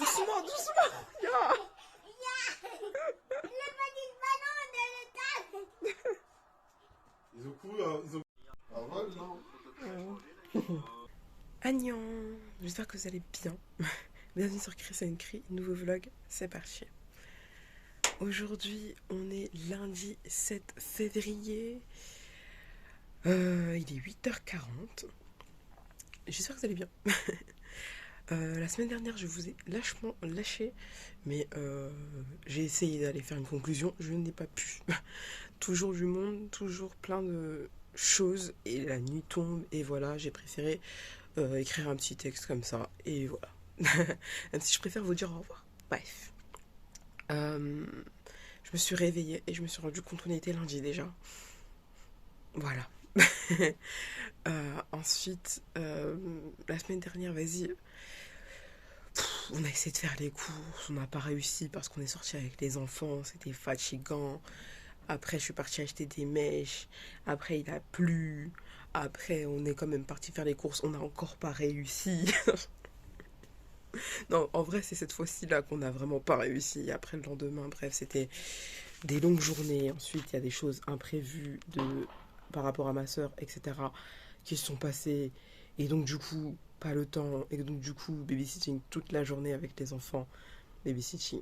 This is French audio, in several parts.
Doucement, doucement. Ya. Ils ont couru, ils ont... Ah ouais, non. Agnan, j'espère que vous allez bien. Bienvenue sur Chris and Cri, nouveau vlog, c'est parti. Aujourd'hui, on est lundi 7 février. Il est 8h40. J'espère que vous allez bien. La semaine dernière, je vous ai lâchement lâché, mais j'ai essayé d'aller faire une conclusion. Je n'ai pas pu. Toujours du monde, toujours plein de choses, et la nuit tombe, et voilà, j'ai préféré écrire un petit texte comme ça, et voilà. Même si je préfère vous dire au revoir. Bref. Je me suis réveillée et je me suis rendu compte qu'on était lundi déjà. Voilà. Ensuite, la semaine dernière, vas-y, on a essayé de faire les courses, on n'a pas réussi parce qu'on est sorti avec les enfants, c'était fatigant. Après, je suis partie acheter des mèches. Après, il a plu. Après, on est quand même parti faire les courses, on n'a encore pas réussi. Non, en vrai, c'est cette fois-ci là qu'on n'a vraiment pas réussi. Après, le lendemain, bref, c'était des longues journées. Ensuite, il y a des choses imprévues par rapport à ma soeur, etc., qui se sont passées. Et donc, du coup, pas le temps. Et donc, du coup, babysitting toute la journée avec les enfants. Babysitting.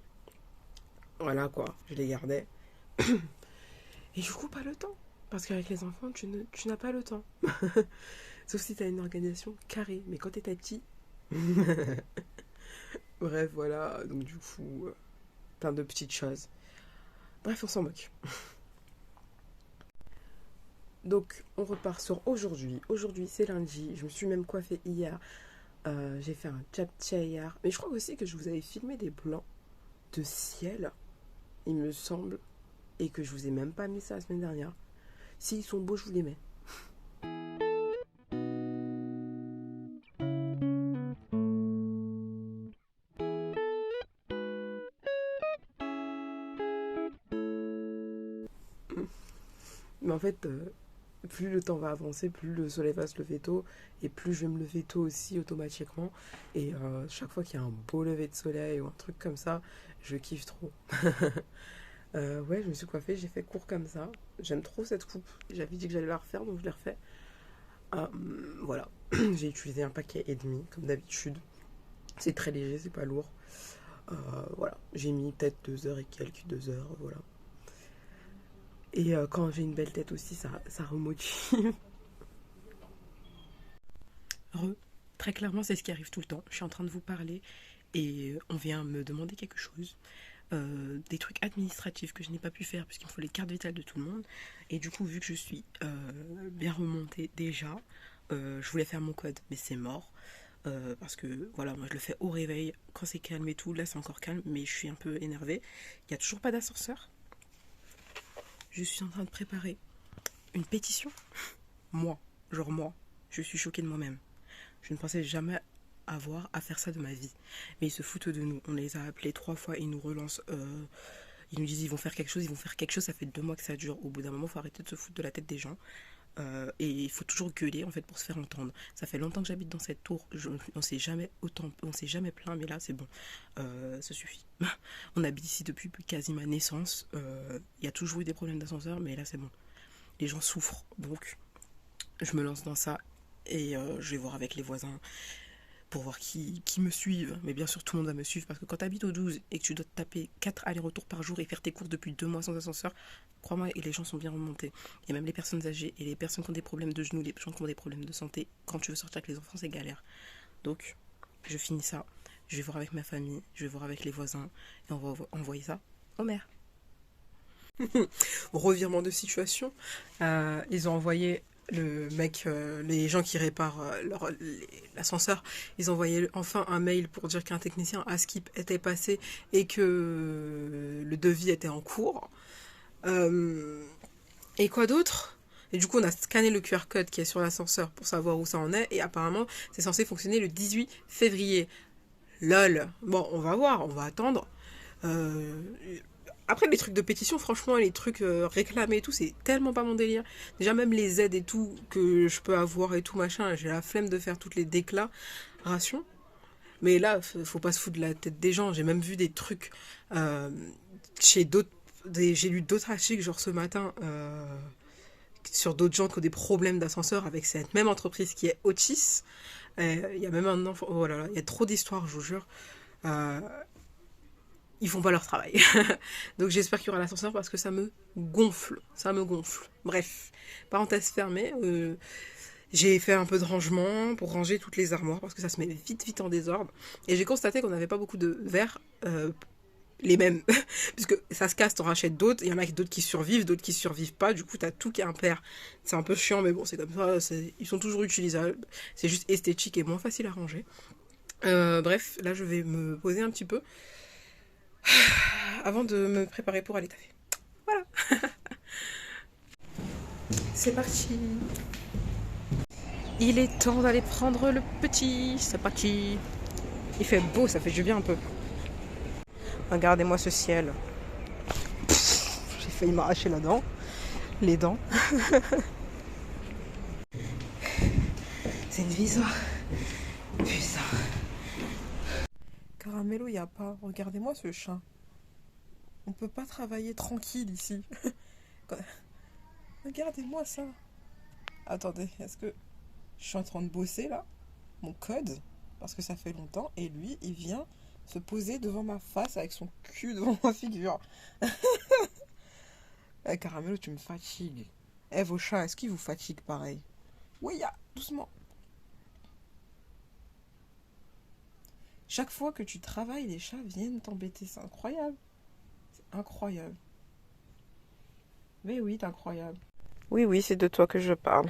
Voilà quoi, je les gardais. Et du coup, pas le temps. Parce qu'avec les enfants, tu n'as pas le temps. Sauf si tu as une organisation carrée. Mais quand t'es petit... Bref, voilà. Donc, du coup, plein de petites choses. Bref, on s'en moque. Donc, on repart sur aujourd'hui. Aujourd'hui, c'est lundi. Je me suis même coiffée hier. J'ai fait un japchae hier. Mais je crois aussi que je vous avais filmé des blancs de ciel, il me semble. Et que je vous ai même pas mis ça la semaine dernière. S'ils sont beaux, je vous les mets. Mais en fait, plus le temps va avancer, plus le soleil va se lever tôt, et plus je vais me lever tôt aussi automatiquement. Et chaque fois qu'il y a un beau lever de soleil ou un truc comme ça, je kiffe trop. Ouais, je me suis coiffée, j'ai fait court comme ça. J'aime trop cette coupe. J'avais dit que j'allais la refaire, donc je l'ai refait. Voilà, j'ai utilisé un paquet et demi, comme d'habitude. C'est très léger, c'est pas lourd. Voilà, j'ai mis peut-être 2 heures et quelques, 2 heures, voilà. Et quand j'ai une belle tête aussi, ça remotive. Très clairement, c'est ce qui arrive tout le temps. Je suis en train de vous parler et on vient me demander quelque chose. Des trucs administratifs que je n'ai pas pu faire puisqu'il me faut les cartes vitales de tout le monde. Et du coup, vu que je suis bien remontée déjà, je voulais faire mon code, mais c'est mort. Parce que voilà, moi je le fais au réveil quand c'est calme et tout. Là, c'est encore calme, mais je suis un peu énervée. Il n'y a toujours pas d'ascenseur. Je suis en train de préparer une pétition. Moi, je suis choquée de moi-même. Je ne pensais jamais avoir à faire ça de ma vie. Mais ils se foutent de nous. On les a appelés 3 fois, ils nous relancent. Ils nous disent ils vont faire quelque chose, ça fait 2 mois que ça dure. Au bout d'un moment, il faut arrêter de se foutre de la tête des gens. Et il faut toujours gueuler en fait pour se faire entendre. Ça fait longtemps que j'habite dans cette tour. On s'est jamais plaint, mais là c'est bon. Ça suffit. On habite ici depuis quasi ma naissance. Il y a toujours eu des problèmes d'ascenseur, mais là c'est bon. Les gens souffrent, donc je me lance dans ça et je vais voir avec les voisins pour voir qui me suivent. Mais bien sûr, tout le monde va me suivre parce que quand tu habites au 12 et que tu dois te taper 4 allers-retours par jour et faire tes courses depuis 2 mois sans ascenseur, crois-moi, et les gens sont bien remontés. Et même les personnes âgées et les personnes qui ont des problèmes de genoux, les gens qui ont des problèmes de santé, quand tu veux sortir avec les enfants, c'est galère. Donc, je finis ça. Je vais voir avec ma famille, je vais voir avec les voisins et on va envoyer ça aux mères. Revirement de situation. Ils ont envoyé le mec, les gens qui réparent l'ascenseur, ils ont envoyé enfin un mail pour dire qu'un technicien à Skip était passé et que le devis était en cours. Et quoi d'autre? Et du coup, on a scanné le QR code qui est sur l'ascenseur pour savoir où ça en est. Et apparemment, c'est censé fonctionner le 18 février. Lol. Bon, on va voir, on va attendre. Après, les trucs de pétition, franchement, les trucs réclamés et tout, c'est tellement pas mon délire. Déjà, même les aides et tout que je peux avoir et tout, machin, j'ai la flemme de faire toutes les déclarations. Mais là, faut pas se foutre de la tête des gens. J'ai même vu des trucs chez d'autres. J'ai lu d'autres articles, genre ce matin, sur d'autres gens qui ont des problèmes d'ascenseur avec cette même entreprise qui est Otis. Il y a même un enfant. Oh là là, il y a trop d'histoires, je vous jure. Euh, Ils font pas leur travail. Donc j'espère qu'il y aura l'ascenseur parce que ça me gonfle. Ça me gonfle. Bref, parenthèse fermée. J'ai fait un peu de rangement pour ranger toutes les armoires parce que ça se met vite en désordre. Et j'ai constaté qu'on n'avait pas beaucoup de verres, les mêmes. Puisque ça se casse, t'en rachètes d'autres. Il y en a d'autres qui survivent, d'autres qui survivent pas. Du coup, t'as tout qui est impair. C'est un peu chiant, mais bon, c'est comme ça. Ils sont toujours utilisables. C'est juste esthétique et moins facile à ranger. Bref, là, je vais me poser un petit peu avant de me préparer pour aller taffer. Voilà. C'est parti. Il est temps d'aller prendre le petit. C'est parti. Il fait beau, ça fait du bien un peu. Regardez-moi ce ciel. J'ai failli m'arracher la dent. Les dents. C'est une visa. Putain. Caramello, y a pas. Regardez-moi ce chat. On peut pas travailler tranquille ici. Regardez-moi ça. Attendez, est-ce que je suis en train de bosser là mon code parce que ça fait longtemps et lui il vient se poser devant ma face avec son cul devant ma figure. Caramello, tu me fatigues. Vos chats, est-ce qu'ils vous fatiguent pareil? Oui, doucement. Chaque fois que tu travailles, les chats viennent t'embêter. C'est incroyable. C'est incroyable. Mais oui, c'est incroyable. Oui, c'est de toi que je parle.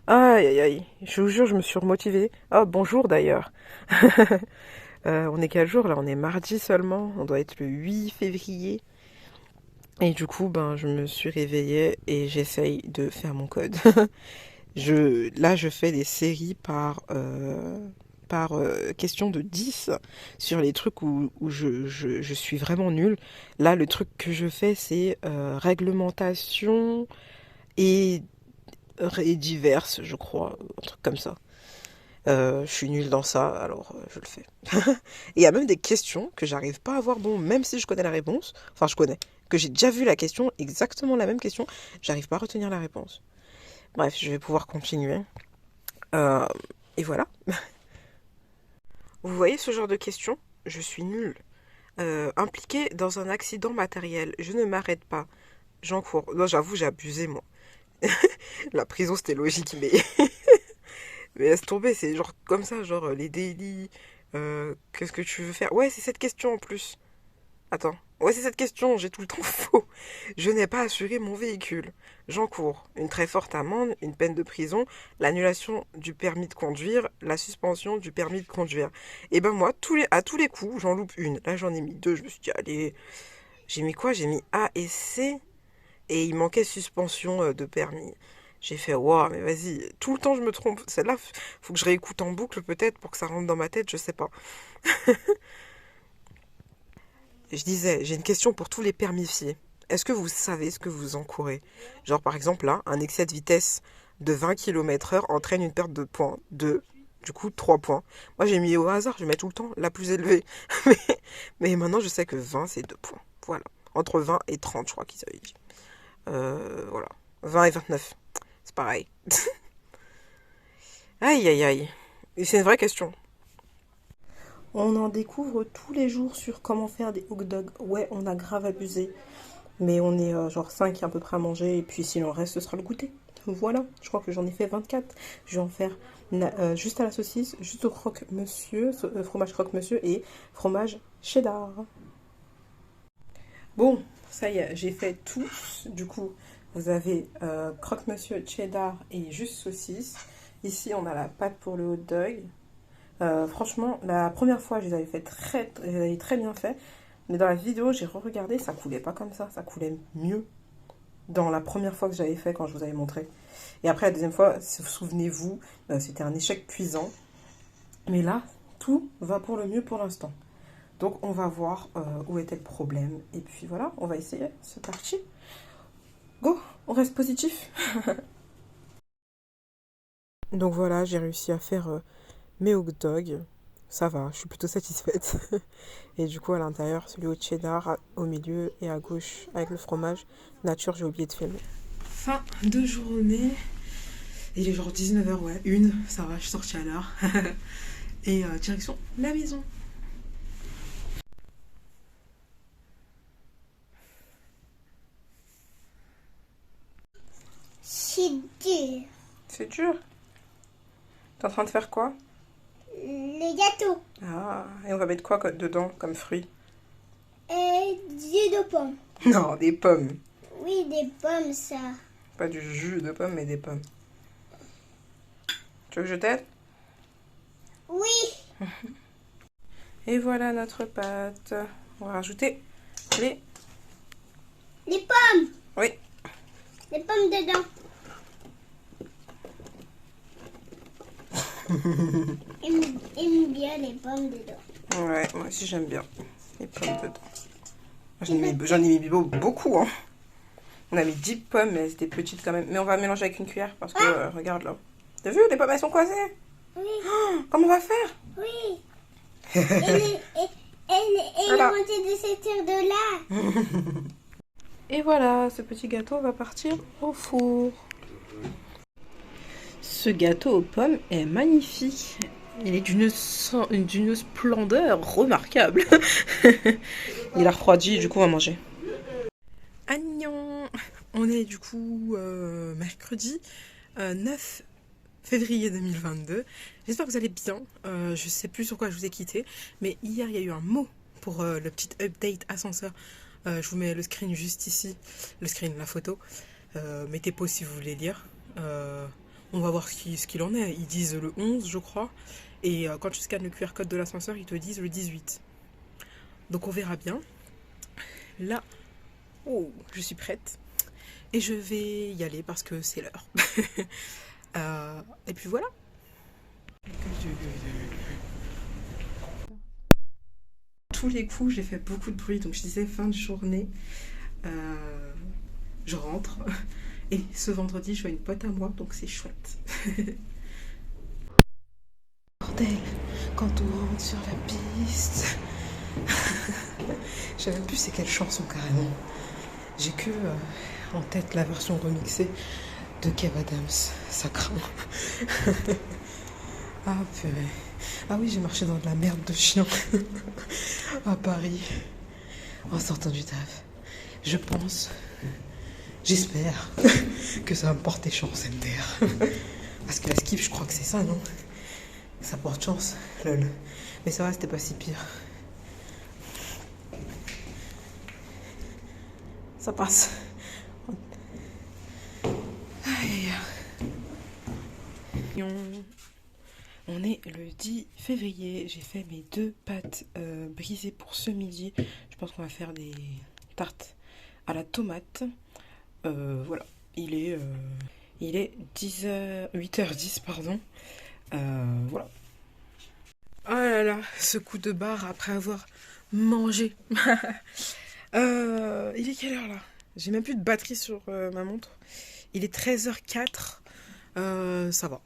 Aïe, je vous jure, je me suis remotivée. Ah, bonjour d'ailleurs. On est quel jour là? On est mardi seulement. On doit être le 8 février. Et du coup, je me suis réveillée et j'essaye de faire mon code. Là, je fais des séries par question de 10 sur les trucs où je suis vraiment nulle. Là, le truc que je fais, c'est réglementation et diverses, je crois, un truc comme ça. Je suis nulle dans ça, alors je le fais. Et il y a même des questions que j'arrive pas à voir bon, même si je connais la réponse. Enfin, je connais. Que j'ai déjà vu la question, exactement la même question, j'arrive pas à retenir la réponse. Bref, je vais pouvoir continuer. Et voilà. Vous voyez ce genre de questions? Je suis nulle. Impliqué dans un accident matériel, je ne m'arrête pas. J'encours. Non, j'avoue, j'ai abusé, moi. La prison, c'était logique, mais... mais laisse tomber, c'est genre comme ça, genre les délits, qu'est-ce que tu veux faire? Ouais, c'est cette question en plus. Attends. Ouais, c'est cette question, j'ai tout le temps faux. Je n'ai pas assuré mon véhicule. J'encours une très forte amende, une peine de prison, l'annulation du permis de conduire, la suspension du permis de conduire. Et ben moi, à tous les coups, j'en loupe une. Là, j'en ai mis deux. Je me suis dit, allez, j'ai mis quoi? J'ai mis A et C. Et il manquait suspension de permis. J'ai fait, waouh, mais vas-y, tout le temps je me trompe. Celle-là, faut que je réécoute en boucle peut-être pour que ça rentre dans ma tête, je sais pas. Je disais, j'ai une question pour tous les permissiers. Est-ce que vous savez ce que vous encourez? Genre par exemple là, un excès de vitesse de 20 km/h entraîne une perte de points. Du coup 3 points. Moi j'ai mis au hasard, je mets tout le temps la plus élevée. mais maintenant je sais que 20 c'est 2 points. Voilà. Entre 20 et 30 je crois qu'ils avaient dit. Voilà. 20 et 29. C'est pareil. Aïe. Et c'est une vraie question. On en découvre tous les jours sur comment faire des hot dogs. Ouais, on a grave abusé. Mais on est genre 5 à peu près à manger. Et puis s'il en reste, ce sera le goûter. Voilà, je crois que j'en ai fait 24. Je vais en faire juste à la saucisse, juste au croque-monsieur, fromage croque-monsieur et fromage cheddar. Bon, ça y est, j'ai fait tout. Du coup, vous avez croque-monsieur, cheddar et juste saucisse. Ici, on a la pâte pour le hot dog. Franchement, la première fois, je les avais très bien fait. Mais dans la vidéo, j'ai re-regardé, ça coulait pas comme ça. Ça coulait mieux dans la première fois que j'avais fait quand je vous avais montré. Et après, la deuxième fois, souvenez-vous, c'était un échec cuisant. Mais là, tout va pour le mieux pour l'instant. Donc, on va voir où était le problème. Et puis voilà, on va essayer. C'est parti. Go, on reste positif. Donc voilà, j'ai réussi à faire mes hot dogs. ça va, je suis plutôt satisfaite. Et du coup, à l'intérieur, celui au cheddar, au milieu et à gauche, avec le fromage nature, j'ai oublié de filmer. Fin de journée. Il est genre 19h, ouais, 1, ça va, je suis sortie à l'heure. Et direction la maison. C'est dur. C'est dur. T'es en train de faire quoi? Le gâteau. Ah, et on va mettre quoi dedans comme fruit? Du jus de pomme. Non, des pommes. Oui, des pommes, ça. Pas du jus de pomme, mais des pommes. Tu veux que je t'aide? Oui. Et voilà notre pâte. On va rajouter les... Les pommes. Oui. Les pommes dedans. Aime bien les pommes dedans. Ouais, moi aussi j'aime bien les pommes dedans. J'en ai mis beaucoup, hein. On a mis 10 pommes, mais elles étaient petites quand même. Mais on va mélanger avec une cuillère parce que, regarde là. T'as vu, les pommes elles sont coincées. Oui. Oh, comment on va faire? Oui. Et Voilà. la moitié de cette terre de là. Et voilà, ce petit gâteau va partir au four. Ce gâteau aux pommes est magnifique. Il est d'une splendeur remarquable. Il a refroidi, du coup on va manger. Agnon. On est du coup mercredi 9 février 2022. J'espère que vous allez bien. Je sais plus sur quoi je vous ai quitté, mais hier il y a eu un mot pour le petit update ascenseur. Je vous mets le screen juste ici, le screen, la photo. Mettez pause si vous voulez lire. On va voir ce qu'il en est. Ils disent le 11, je crois. Et quand tu scannes le QR code de l'ascenseur, ils te disent le 18. Donc on verra bien. Là, oh, je suis prête. Et je vais y aller parce que c'est l'heure. Et puis voilà. Tous les coups, j'ai fait beaucoup de bruit. Donc je disais fin de journée. Je rentre. Et ce vendredi, je vois une pote à moi. Donc c'est chouette. Bordel, quand on rentre sur la piste. Je sais même plus c'est quelle chanson carrément. J'ai que en tête la version remixée de Kev Adams. Ça craint. Ah purée. Ah oui, j'ai marché dans de la merde de chien à Paris en sortant du taf. Je pense, j'espère que ça va me porter chance MDR. Parce que la skip, je crois que c'est ça, non? Ça porte chance, lol. Mais ça va, c'était pas si pire. Ça passe. Aïe. On est le 10 février. J'ai fait mes 2 pâtes brisées pour ce midi. Je pense qu'on va faire des tartes à la tomate. Voilà. Il est 8h10, pardon. Voilà. Oh là là, ce coup de barre après avoir mangé. Il est quelle heure là? J'ai même plus de batterie sur ma montre. Il est 13h04. Ça va.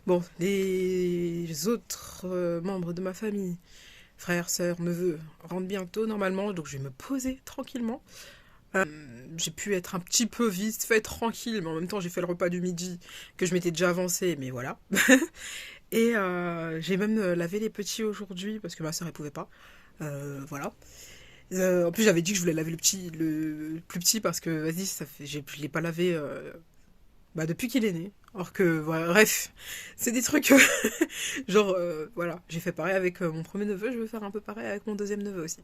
Bon, les autres membres de ma famille, frères, sœurs, neveux, rentrent bientôt normalement. Donc je vais me poser tranquillement. J'ai pu être un petit peu vite fait tranquille, mais en même temps j'ai fait le repas du midi que je m'étais déjà avancé, mais voilà. Et j'ai même lavé les petits aujourd'hui parce que ma soeur elle pouvait pas. Voilà. En plus j'avais dit que je voulais laver le plus petit parce que vas-y je l'ai pas lavé depuis qu'il est né. Alors que voilà, bref, c'est des trucs genre voilà, j'ai fait pareil avec mon premier neveu, je veux faire un peu pareil avec mon deuxième neveu aussi.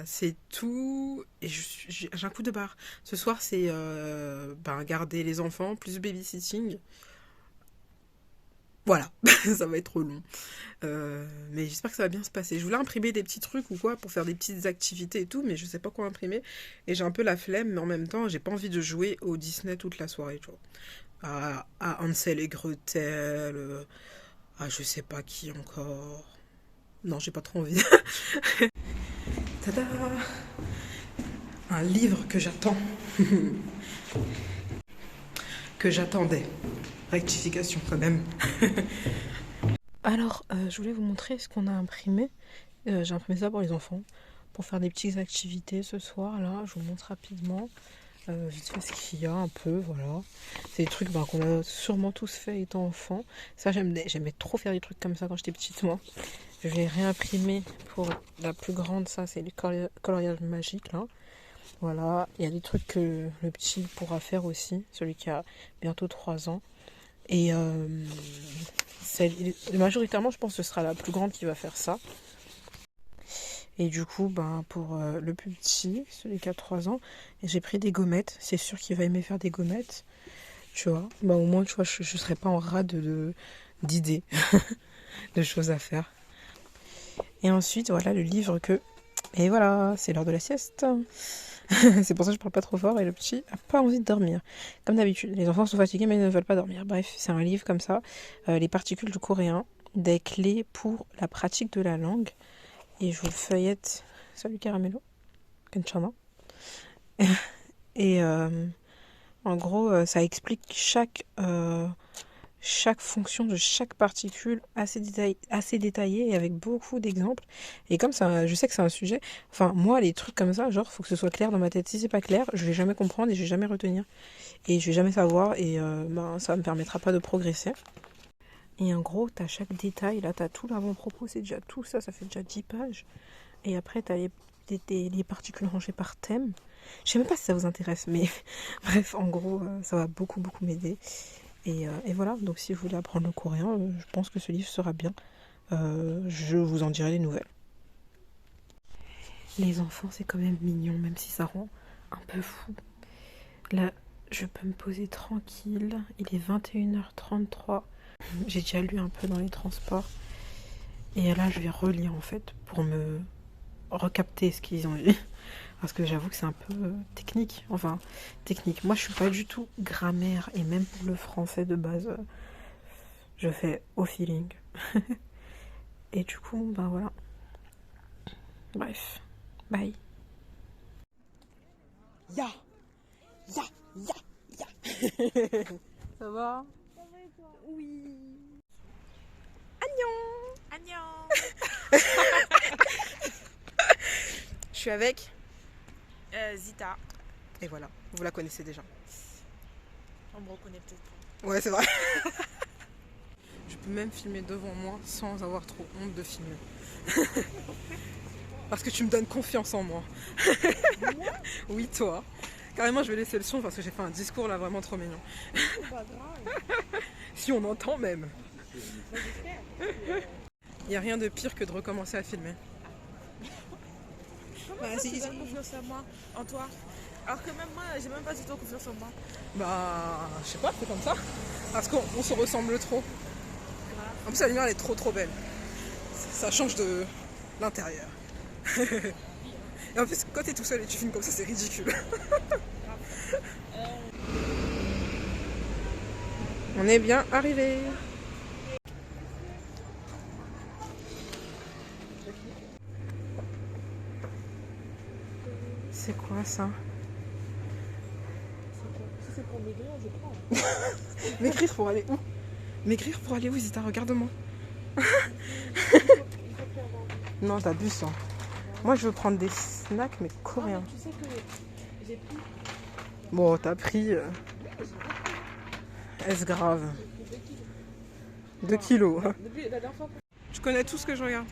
C'est tout. Et j'ai un coup de barre. Ce soir, c'est garder les enfants plus babysitting. Voilà, ça va être trop long. Mais j'espère que ça va bien se passer. Je voulais imprimer des petits trucs ou quoi pour faire des petites activités et tout, mais je sais pas quoi imprimer. Et j'ai un peu la flemme, mais en même temps, j'ai pas envie de jouer au Disney toute la soirée, tu vois. À Hansel et Gretel, à je sais pas qui encore. Non, j'ai pas trop envie. Tada! Un livre que j'attends. Que j'attendais. Rectification quand même. Alors, je voulais vous montrer ce qu'on a imprimé. J'ai imprimé ça pour les enfants, pour faire des petites activités ce soir. Là, je vous montre rapidement, vite fait ce qu'il y a un peu, voilà. C'est des trucs qu'on a sûrement tous fait étant enfant. Ça, j'aimais trop faire des trucs comme ça quand j'étais petite, moi. Je l'ai réimprimé pour la plus grande, ça, c'est le coloriage magique, là. Voilà, il y a des trucs que le petit pourra faire aussi, celui qui a bientôt 3 ans. Et majoritairement, je pense que ce sera la plus grande qui va faire ça. Et du coup, pour le plus petit, celui qui a 3 ans, j'ai pris des gommettes. C'est sûr qu'il va aimer faire des gommettes. Tu vois, au moins, tu vois, je ne serai pas en rade d'idées, de choses à faire. Et ensuite, voilà le livre que... Et voilà, c'est l'heure de la sieste. C'est pour ça que je parle pas trop fort et le petit a pas envie de dormir. Comme d'habitude, les enfants sont fatigués mais ils ne veulent pas dormir. Bref, c'est un livre comme ça, les particules du coréen, des clés pour la pratique de la langue. Et je vous le feuillette. Salut Caramello. Kenchana. Et en gros, ça explique chaque fonction de chaque particule assez détaillée et avec beaucoup d'exemples. Et comme ça, je sais que c'est un sujet, enfin moi les trucs comme ça, genre faut que ce soit clair dans ma tête. Si c'est pas clair, je vais jamais comprendre et je vais jamais retenir. Et je vais jamais savoir et ça me permettra pas de progresser. Et en gros, t'as chaque détail, là t'as tout l'avant-propos, c'est déjà tout ça, ça fait déjà 10 pages. Et après t'as les particules rangées par thème. Je sais même pas si ça vous intéresse, mais bref, en gros, ça va beaucoup m'aider. Et voilà, donc si vous voulez apprendre le coréen, je pense que ce livre sera bien. Je vous en dirai des nouvelles. Les enfants, c'est quand même mignon, même si ça rend un peu fou. Là, je peux me poser tranquille. Il est 21h33. J'ai déjà lu un peu dans les transports. Et là, je vais relire en fait pour me recapter ce qu'ils ont dit. Parce que j'avoue que c'est un peu technique. Enfin, technique. Moi, je suis pas du tout grammaire. Et même pour le français de base, je fais au feeling. Et du coup, voilà. Bref. Bye. Ya. Ça va? Oui. Agnon. Je suis avec Zita. Et voilà, vous la connaissez déjà. On me reconnaît peut-être pas. Ouais, c'est vrai. Je peux même filmer devant moi sans avoir trop honte de filmer. Parce que tu me donnes confiance en moi. Moi? Oui, toi. Carrément, je vais laisser le son parce que j'ai fait un discours là vraiment trop mignon. C'est pas grave. Si on entend même. Bah, j'espère. Il n'y a rien de pire que de recommencer à filmer. Comment ça, tu donnes confiance en moi, en toi? Alors que même moi, j'ai même pas du tout confiance en moi. Je sais pas, c'est comme ça. Parce qu'on se ressemble trop. En plus, la lumière elle est trop belle. Ça change de l'intérieur. Et en plus, quand t'es tout seul et tu filmes comme ça, c'est ridicule. On est bien arrivé. C'est quoi ça? Si c'est pour maigrir, je prends. Maigrir pour aller où? Maigrir pour aller où, Zita? Regarde-moi. Non, t'abuses. Hein. Moi, je veux prendre des snacks, mais coréens. Tu sais que j'ai pris. Bon, t'as pris... Est-ce grave? 2 kilos. Depuis la dernière fois. Je connais tout ce que je regarde.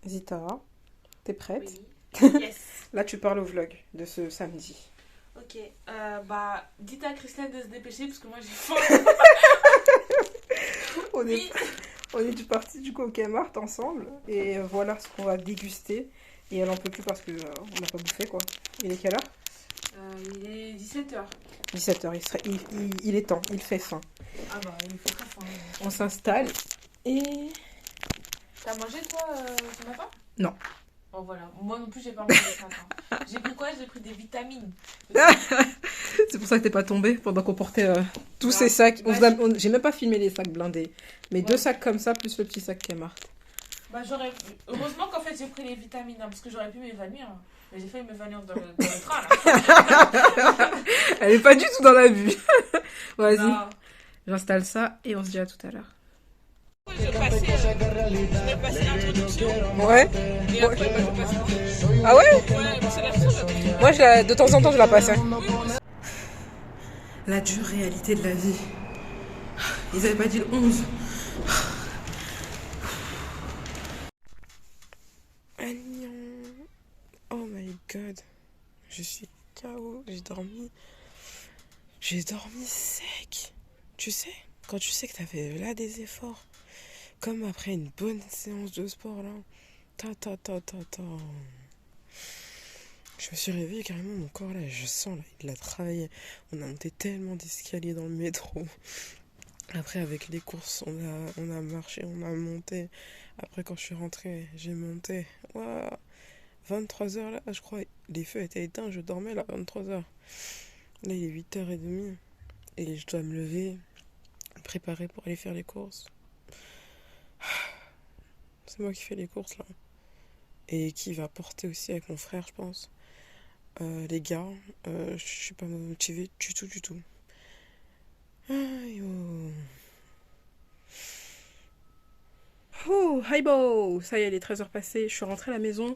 Zita, t'es prête? Oui. Yes. Là, tu parles au vlog de ce samedi. Ok. Dites à Christelle de se dépêcher parce que moi j'ai faim. On est parti du coup au Kmart ensemble et voilà ce qu'on va déguster. Et elle en peut plus parce que on n'a pas bouffé quoi. Il est quelle heure? Il est 17h. 17h, il est temps, il fait faim. Ah bah, il fait très faim. On s'installe et... T'as mangé toi ce matin? Non. Bon voilà, moi non plus j'ai pas mangé ce matin. J'ai pris quoi? J'ai pris des vitamines. C'est pour ça que t'es pas tombée pendant qu'on portait tous ces sacs. J'ai même pas filmé les sacs blindés. Mais 2 sacs comme ça plus le petit sac Kmart. Bah, j'aurais... Heureusement qu'en fait j'ai pris les vitamines, hein, parce que j'aurais pu m'évanouir. Mais j'ai failli m'évanouir dans le train là. Elle est pas du tout dans la vue. Vas-y, Non. j'installe ça et on se dit à tout à l'heure. Je vais passer l'introduction Ouais. et après bah, je passe. Ah ouais? Ouais, parce que la façon, Moi, de temps en temps, je la passe. La dure réalité de la vie. Ils avaient pas dit le 11. Oh my god. Je suis KO. J'ai dormi sec. Tu sais, quand tu sais que t'as fait là des efforts, comme après une bonne séance de sport là. Je me suis réveillée carrément, mon corps là, je sens là, il a travaillé. On a monté tellement d'escaliers dans le métro. Après avec les courses, on a marché, on a monté. Après quand je suis rentrée, j'ai monté. Waouh, 23h là, je crois, les feux étaient éteints, je dormais là, 23h. Là il est 8h30 et je dois me lever, préparer pour aller faire les courses. C'est moi qui fais les courses là. Et qui va porter aussi avec mon frère, je pense. Les gars, je suis pas motivée du tout. Aïe, oh. Oh, hi bo. Ça y est, les 13h passées, je suis rentrée à la maison.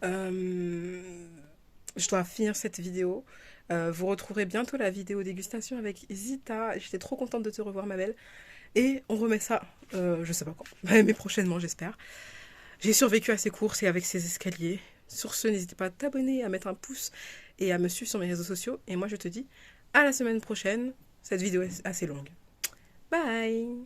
Je dois finir cette vidéo. Vous retrouverez bientôt la vidéo dégustation avec Zita. J'étais trop contente de te revoir, ma belle. Et on remet ça, je sais pas quand, mais prochainement, j'espère. J'ai survécu à ces courses et avec ces escaliers. Sur ce, n'hésitez pas à t'abonner, à mettre un pouce et à me suivre sur mes réseaux sociaux. Et moi, je te dis à la semaine prochaine. Cette vidéo est assez longue. Bye!